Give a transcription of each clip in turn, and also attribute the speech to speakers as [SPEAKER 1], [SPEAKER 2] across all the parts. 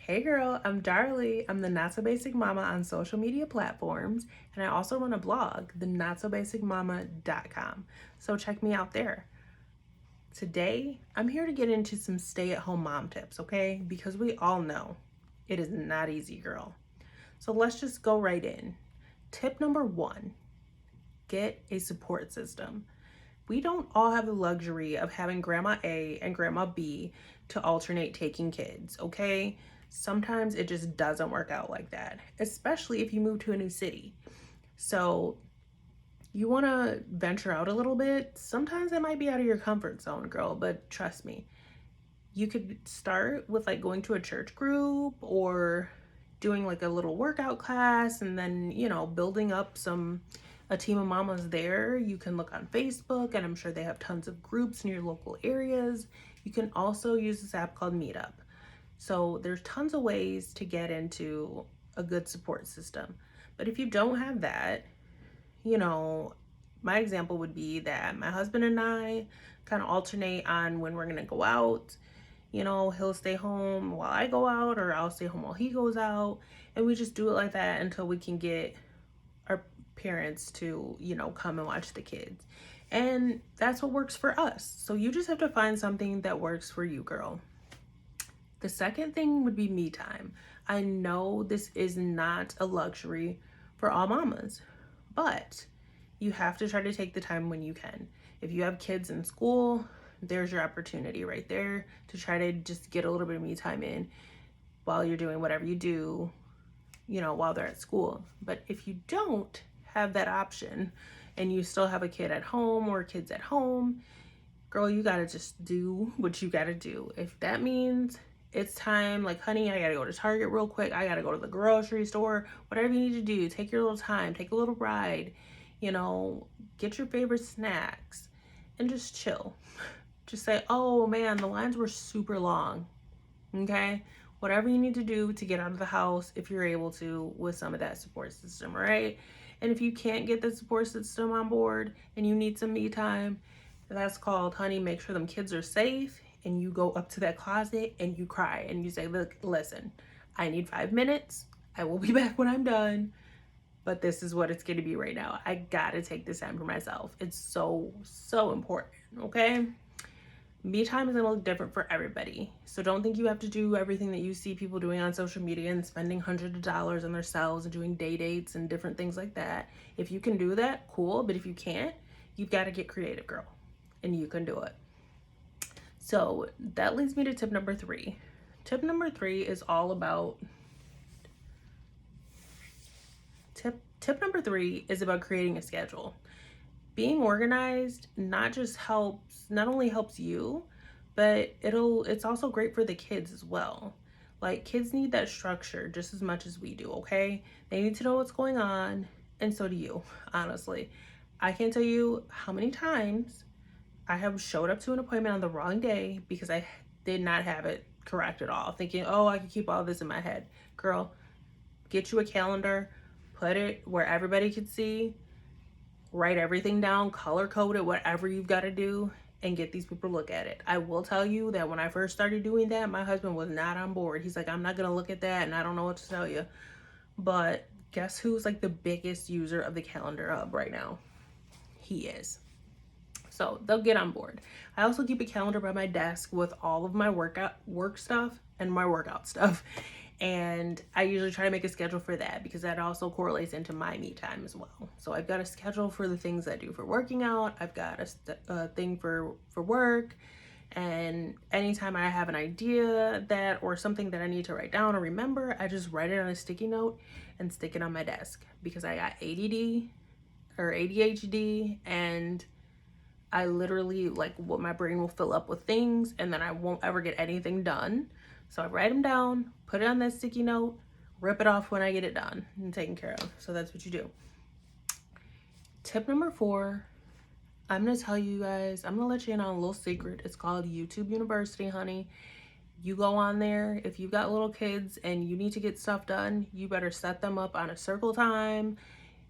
[SPEAKER 1] Hey girl, I'm Darlie. I'm the Not So Basic Mama on social media platforms, and I also run a blog, the notsobasicmama.com. So check me out there. Today, I'm here to get into some stay-at-home mom tips, okay? Because we all know it is not easy, girl. So let's just go right in. Tip number one, get a support system. We don't all have the luxury of having Grandma A and Grandma B to alternate taking kids, okay? Sometimes it just doesn't work out like that, especially if you move to a new city. So you want to venture out a little bit. Sometimes it might be out of your comfort zone, girl, but trust me, you could start with like going to a church group or doing like a little workout class, and then building up a team of mamas there. You can look on Facebook, and I'm sure they have tons of groups in your local areas. You can also use this app called Meetup. So there's tons of ways to get into a good support system. But if you don't have that, you know my example would be that my husband and I kind of alternate on when we're gonna go out. He'll stay home while I go out, or I'll stay home while he goes out. And we just do it like that until we can get our parents to, come and watch the kids. And that's what works for us. So you just have to find something that works for you, girl. The second thing would be me time. I know this is not a luxury for all mamas, but you have to try to take the time when you can. If you have kids in school, there's your opportunity right there to try to just get a little bit of me time in while you're doing whatever you do, while they're at school. But if you don't have that option and you still have a kid at home or kids at home, girl, you gotta just do what you gotta do. If that means it's time, like, honey, I gotta go to Target real quick, I gotta go to the grocery store, whatever you need to do, take your little time, take a little ride, get your favorite snacks and just chill. Just say, oh man, the lines were super long. Okay? Whatever you need to do to get out of the house, if you're able to, with some of that support system, right? And if you can't get the support system on board and you need some me time, that's called, honey, make sure them kids are safe. And you go up to that closet and you cry and you say, look, listen, I need 5 minutes. I will be back when I'm done. But this is what it's going to be right now. I gotta take this time for myself. It's so, so important, okay? Me time is gonna look different for everybody. So don't think you have to do everything that you see people doing on social media and spending hundreds of dollars on themselves and doing day dates and different things like that. If you can do that, cool. But if you can't, you've got to get creative, girl. And you can do it. So that leads me to tip number three. Tip number three is all about Tip number three is about creating a schedule. Being organized not only helps you, but it's also great for the kids as well. Like, kids need that structure just as much as we do, okay? They need to know what's going on, and so do you, honestly. I can't tell you how many times I have showed up to an appointment on the wrong day because I did not have it correct at all, thinking, oh, I can keep all this in my head. Girl, get you a calendar, put it where everybody can see, write everything down, color code it, whatever you've got to do, and get these people to look at it. I will tell you that when I first started doing that, my husband was not on board. He's like, I'm not going to look at that, and I don't know what to tell you. But guess who's like the biggest user of the calendar hub right now? He is. So they'll get on board. I also keep a calendar by my desk with all of my work stuff and my workout stuff. And I usually try to make a schedule for that because that also correlates into my me time as well. So I've got a schedule for the things I do for working out. I've got a thing for work. And anytime I have an idea or something that I need to write down or remember, I just write it on a sticky note and stick it on my desk because I got ADD or ADHD, and I literally, like, what my brain will fill up with things and then I won't ever get anything done. So I write them down, put it on that sticky note, rip it off when I get it done and taken care of. So that's what you do. Tip number four, I'm going to tell you guys, I'm going to let you in on a little secret. It's called YouTube University, honey. You go on there. If you've got little kids and you need to get stuff done, you better set them up on a circle time.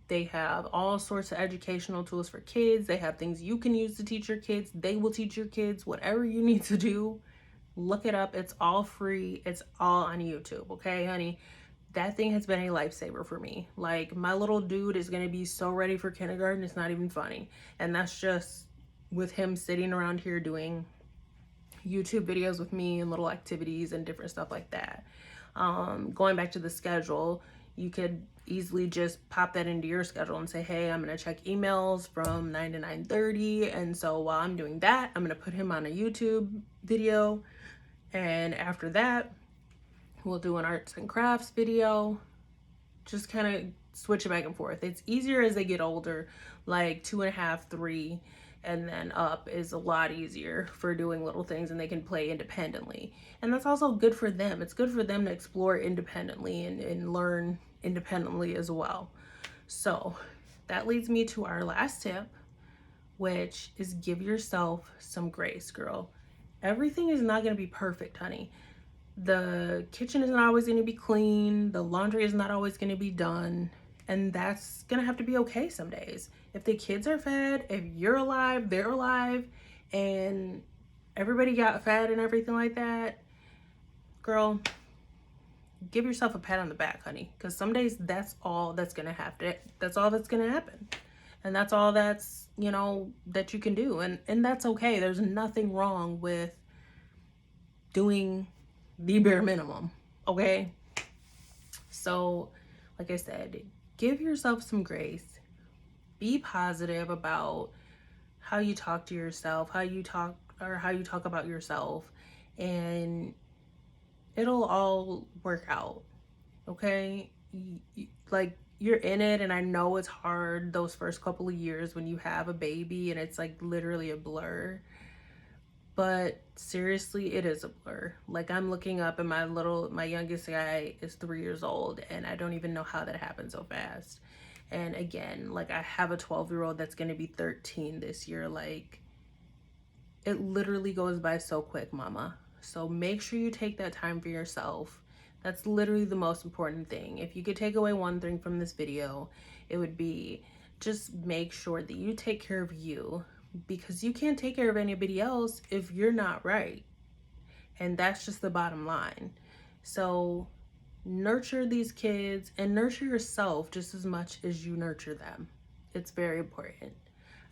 [SPEAKER 1] They have all sorts of educational tools for kids. They have things you can use to teach your kids. They will teach your kids whatever you need to do. Look it up. It's all free. It's all on YouTube. Okay, honey? That thing has been a lifesaver for me. Like, my little dude is going to be so ready for kindergarten. It's not even funny. And that's just with him sitting around here doing YouTube videos with me and little activities and different stuff like that. Going back to the schedule, you could easily just pop that into your schedule and say, hey, I'm going to check emails from 9 to 9:30. And so while I'm doing that, I'm going to put him on a YouTube video. And after that, we'll do an arts and crafts video. Just kind of switch it back and forth. It's easier as they get older, like 2.5, 3, and then up is a lot easier for doing little things, and they can play independently. And that's also good for them. It's good for them to explore independently and learn independently as well. So that leads me to our last tip, which is give yourself some grace, girl. Everything is not going to be perfect, honey. The kitchen is not always going to be clean. The laundry is not always going to be done. And that's going to have to be okay some days. If the kids are fed, if you're alive, they're alive, and everybody got fed and everything like that, girl, give yourself a pat on the back, honey. Because some days that's all that's going to happen. That's all that's going to happen. And that's all that's, that you can do. And that's okay. There's nothing wrong with doing the bare minimum, okay? So, like I said, give yourself some grace. Be positive about how you talk to yourself, how you talk about yourself, and it'll all work out, okay? Like, you're in it, and I know it's hard those first couple of years when you have a baby and it's like literally a blur. But seriously, it is a blur. Like, I'm looking up and my youngest guy is 3 years old, and I don't even know how that happened so fast. And again, like, I have a 12-year-old that's going to be 13 this year. Like, it literally goes by so quick, mama. So make sure you take that time for yourself. That's literally the most important thing. If you could take away one thing from this video, it would be just make sure that you take care of you, because you can't take care of anybody else if you're not right. And that's just the bottom line. So nurture these kids and nurture yourself just as much as you nurture them. It's very important.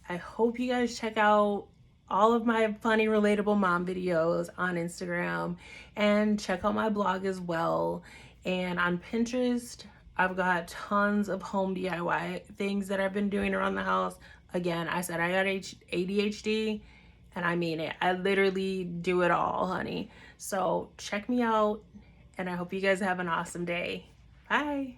[SPEAKER 1] I hope you guys check out all of my funny, relatable mom videos on Instagram, and check out my blog as well. And on Pinterest, I've got tons of home DIY things that I've been doing around the house. Again, I said I got ADHD, and I mean it. I literally do it all, honey. So check me out, and I hope you guys have an awesome day. Bye.